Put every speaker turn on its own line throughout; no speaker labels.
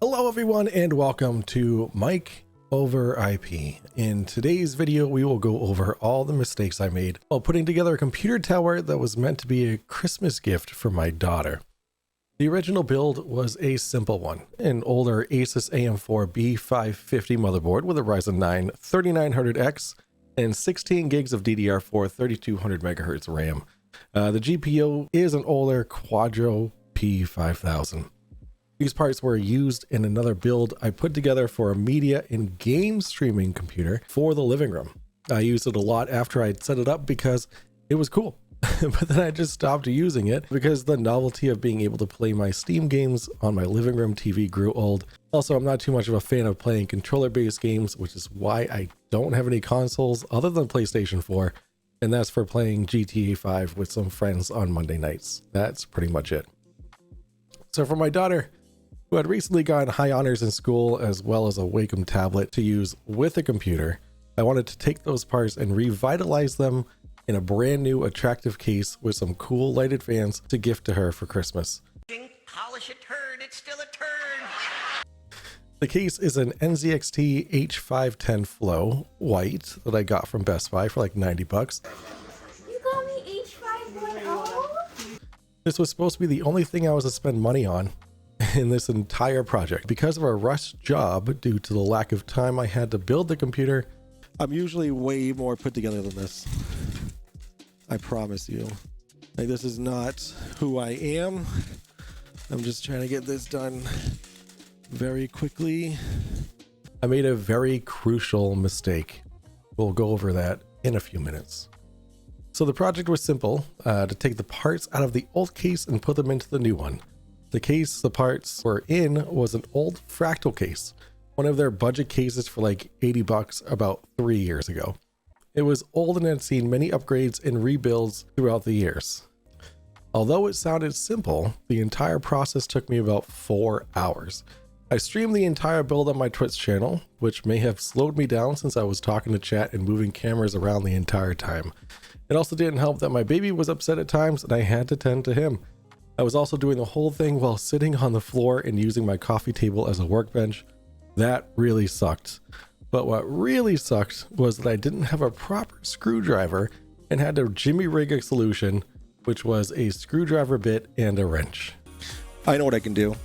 Hello everyone and welcome to Mike over IP. In today's video we will go over all the mistakes I made while putting together a computer tower that was meant to be a Christmas gift for my daughter. The original build was a simple one, an older Asus AM4 B550 motherboard with a Ryzen 9 3900X and 16 gigs of DDR4 3200 MHz RAM. The GPU is an older Quadro P5000. These parts were used in another build I put together for a media and game streaming computer for the living room. I used it a lot after I'd set it up because it was cool, but then I just stopped using it because the novelty of being able to play my Steam games on my living room TV grew old. Also, I'm not too much of a fan of playing controller-based games, which is why I don't have any consoles other than PlayStation 4, and that's for playing GTA 5 with some friends on Monday nights. That's pretty much it. So for my daughter, who had recently gotten high honors in school as well as a Wacom tablet to use with a computer, I wanted to take those parts and revitalize them in a brand new attractive case with some cool lighted fans to gift to her for Christmas.
Polish a turd, it's still a turd.
The case is an NZXT H510 Flow white that I got from Best Buy for like 90 bucks.
You got me H510?
This was supposed to be the only thing I was to spend money on in this entire project. Because of a rushed job due to the lack of time I had to build the computer, I'm usually way more put together than this. I promise you. Like, this is not who I am. I'm just trying to get this done very quickly. I made a very crucial mistake. We'll go over that in a few minutes. So the project was simple, to take the parts out of the old case and put them into the new one. The case the parts were in was an old Fractal case, one of their budget cases for like 80 bucks about 3 years ago. It was old and had seen many upgrades and rebuilds throughout the years. Although it sounded simple, the entire process took me about 4 hours. I streamed the entire build on my Twitch channel, which may have slowed me down since I was talking to chat and moving cameras around the entire time. It also didn't help that my baby was upset at times and I had to tend to him. I was also doing the whole thing while sitting on the floor and using my coffee table as a workbench. That really sucked. But what really sucked was that I didn't have a proper screwdriver and had to jimmy rig a solution, which was a screwdriver bit and a wrench. I know what I can do.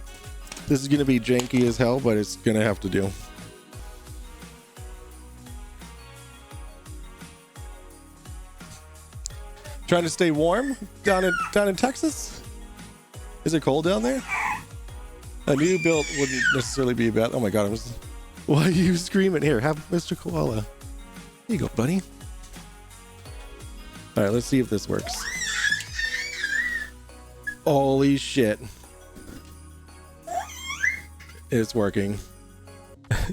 This is going to be janky as hell, but it's going to have to do. Trying to stay warm down in Texas? Is it cold down there? A new build wouldn't necessarily be bad. Oh my god, why are you screaming? Here, have Mr. Koala. Here you go, buddy. All right, let's see if this works. Holy shit. It's working.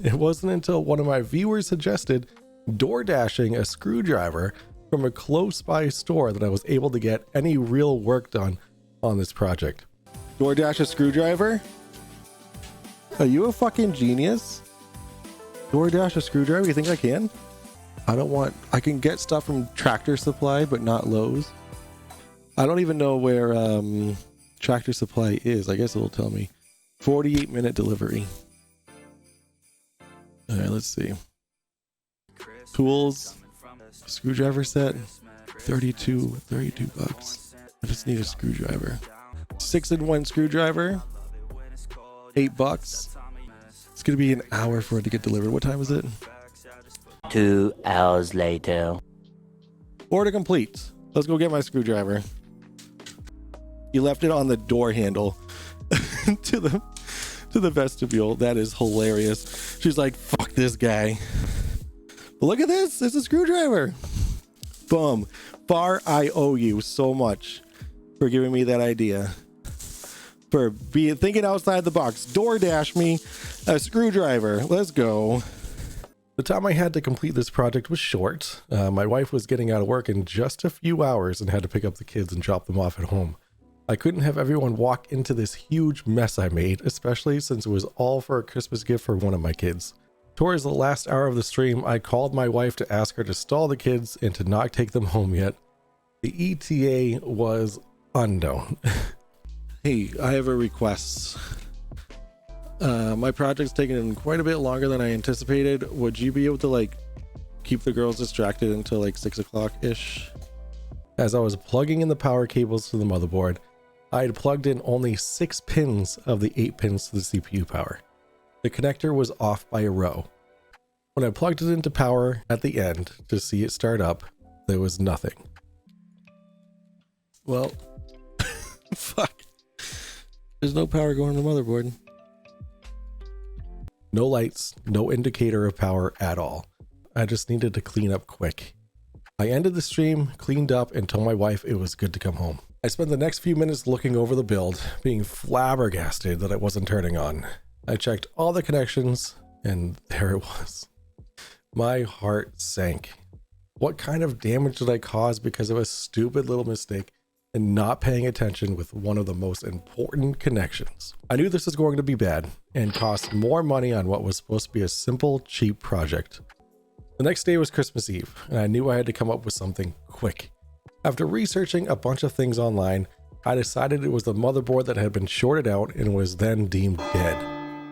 It wasn't until one of my viewers suggested door dashing a screwdriver from a close by store that I was able to get any real work done on this project. DoorDash a screwdriver? Are you a fucking genius? DoorDash a screwdriver? You think I can? I can get stuff from Tractor Supply, but not Lowe's. I don't even know where Tractor Supply is. I guess it'll tell me. 48-minute delivery. All right, let's see. Tools, screwdriver set, 32 bucks. I just need a screwdriver. 6-in-1 screwdriver, 8 bucks. It's gonna be an hour for it to get delivered. What time is it?
2 hours later.
Order complete. Let's go get my screwdriver. You left it on the door handle to the vestibule. That is hilarious. She's like, fuck this guy. But look at this. It's a screwdriver. Boom. Far, I owe you so much for giving me that idea. For thinking outside the box. DoorDash me a screwdriver. Let's go. The time I had to complete this project was short. My wife was getting out of work in just a few hours and had to pick up the kids and drop them off at home. I couldn't have everyone walk into this huge mess I made, especially since it was all for a Christmas gift for one of my kids. Towards the last hour of the stream, I called my wife to ask her to stall the kids and to not take them home yet. The ETA was unknown. Hey, I have a request. My project's taken quite a bit longer than I anticipated. Would you be able to like keep the girls distracted until like 6 o'clock ish? As I was plugging in the power cables to the motherboard, I had plugged in only 6 pins of the 8 pins to the CPU power. The connector was off by a row. When I plugged it into power at the end to see it start up, there was nothing. Well, fuck. There's no power going to the motherboard. No lights, no indicator of power at all. I just needed to clean up quick. I ended the stream, cleaned up, and told my wife it was good to come home. I spent the next few minutes looking over the build, being flabbergasted that it wasn't turning on. I checked all the connections, and there it was. My heart sank. What kind of damage did I cause because of a stupid little mistake and not paying attention with one of the most important connections? I knew this was going to be bad and cost more money on what was supposed to be a simple, cheap project. The next day was Christmas Eve, and I knew I had to come up with something quick. After researching a bunch of things online, I decided it was the motherboard that had been shorted out and was then deemed dead.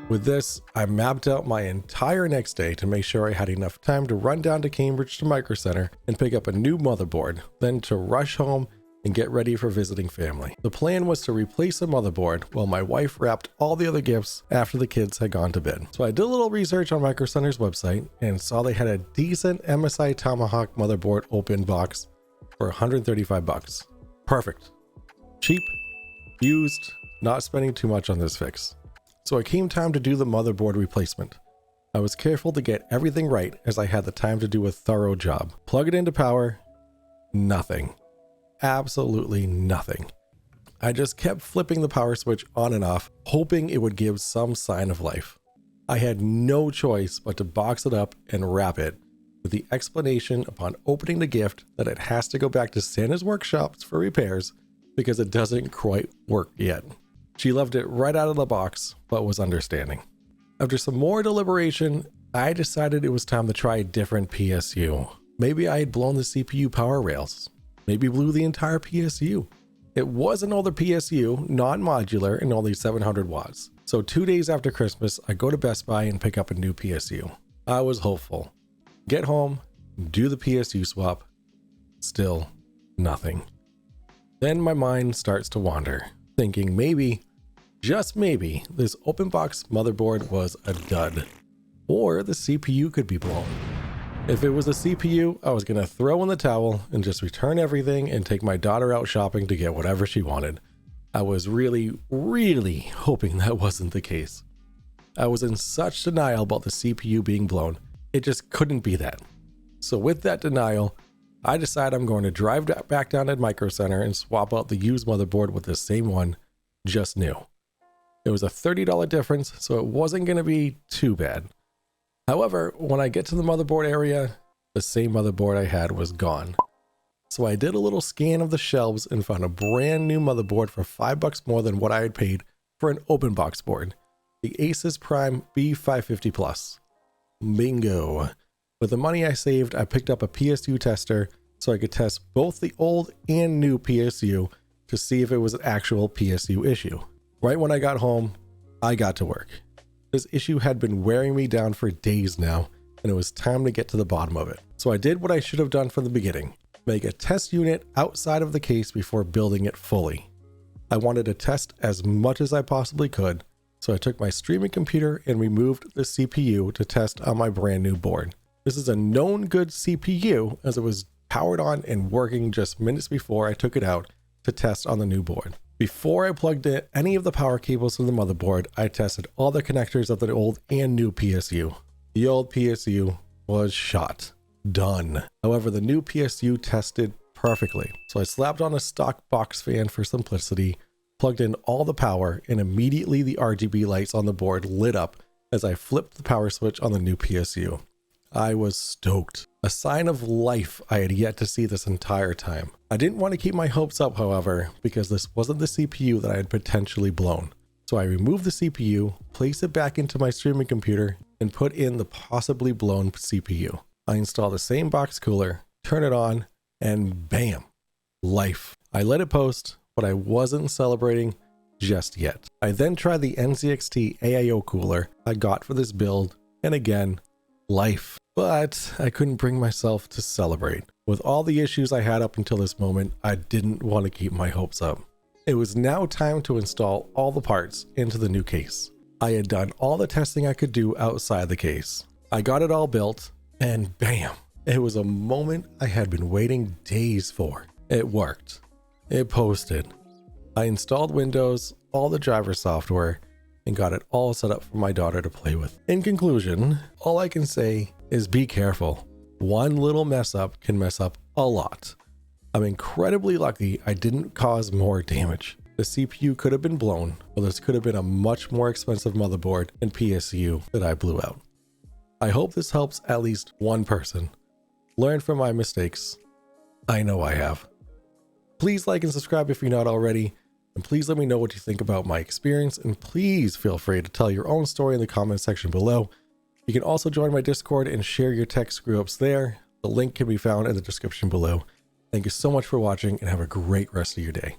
With this, I mapped out my entire next day to make sure I had enough time to run down to Cambridge to Micro Center and pick up a new motherboard, then to rush home and get ready for visiting family. The plan was to replace the motherboard while my wife wrapped all the other gifts after the kids had gone to bed. So I did a little research on Micro Center's website and saw they had a decent MSI Tomahawk motherboard open box for 135 bucks. Perfect. Cheap, used, not spending too much on this fix. So it came time to do the motherboard replacement. I was careful to get everything right as I had the time to do a thorough job. Plug it into power, nothing. Absolutely nothing. I just kept flipping the power switch on and off, hoping it would give some sign of life. I had no choice but to box it up and wrap it, with the explanation upon opening the gift that it has to go back to Santa's workshops for repairs because it doesn't quite work yet. She loved it right out of the box, but was understanding. After some more deliberation, I decided it was time to try a different PSU. Maybe I had blown the CPU power rails. Maybe blew the entire PSU. It was an older PSU, non-modular, and only 700 watts. So 2 days after Christmas, I go to Best Buy and pick up a new PSU. I was hopeful. Get home, do the PSU swap. Still nothing. Then my mind starts to wander, thinking maybe, just maybe, this open box motherboard was a dud. Or the CPU could be blown. If it was a CPU, I was going to throw in the towel and just return everything and take my daughter out shopping to get whatever she wanted. I was really, really hoping that wasn't the case. I was in such denial about the CPU being blown, it just couldn't be that. So with that denial, I decide I'm going to drive back down to Micro Center and swap out the used motherboard with the same one, just new. It was a $30 difference, so it wasn't going to be too bad. However, when I get to the motherboard area, the same motherboard I had was gone. So I did a little scan of the shelves and found a brand new motherboard for $5 more than what I had paid for an open box board, the Asus Prime B550 Plus. Bingo. With the money I saved, I picked up a PSU tester so I could test both the old and new PSU to see if it was an actual PSU issue. Right when I got home, I got to work. This issue had been wearing me down for days now, and it was time to get to the bottom of it. So I did what I should have done from the beginning, make a test unit outside of the case before building it fully. I wanted to test as much as I possibly could, so I took my streaming computer and removed the CPU to test on my brand new board. This is a known good CPU as it was powered on and working just minutes before I took it out to test on the new board. Before I plugged in any of the power cables to the motherboard, I tested all the connectors of the old and new PSU. The old PSU was shot. Done. However, the new PSU tested perfectly. So I slapped on a stock box fan for simplicity, plugged in all the power, and immediately the RGB lights on the board lit up as I flipped the power switch on the new PSU. I was stoked. A sign of life I had yet to see this entire time. I didn't want to keep my hopes up, however, because this wasn't the CPU that I had potentially blown. So I removed the CPU, placed it back into my streaming computer, and put in the possibly blown CPU. I installed the same box cooler, turn it on, and bam, life. I let it post, but I wasn't celebrating just yet. I then tried the NZXT AIO cooler I got for this build, and again, life. But I couldn't bring myself to celebrate. With all the issues I had up until this moment, I didn't want to keep my hopes up. It was now time to install all the parts into the new case. I had done all the testing I could do outside the case. I got it all built, and bam! It was a moment I had been waiting days for. It worked. It posted. I installed Windows, all the driver software, and got it all set up for my daughter to play with. In conclusion, all I can say is be careful. One little mess up can mess up a lot. I'm incredibly lucky I didn't cause more damage. The CPU could have been blown, or this could have been a much more expensive motherboard and PSU that I blew out. I hope this helps at least one person. Learn from my mistakes. I know I have. Please like and subscribe if you're not already, and please let me know what you think about my experience, and please feel free to tell your own story in the comment section below. You can also join my Discord and share your tech screw-ups there. The link can be found in the description below. Thank you so much for watching, and have a great rest of your day.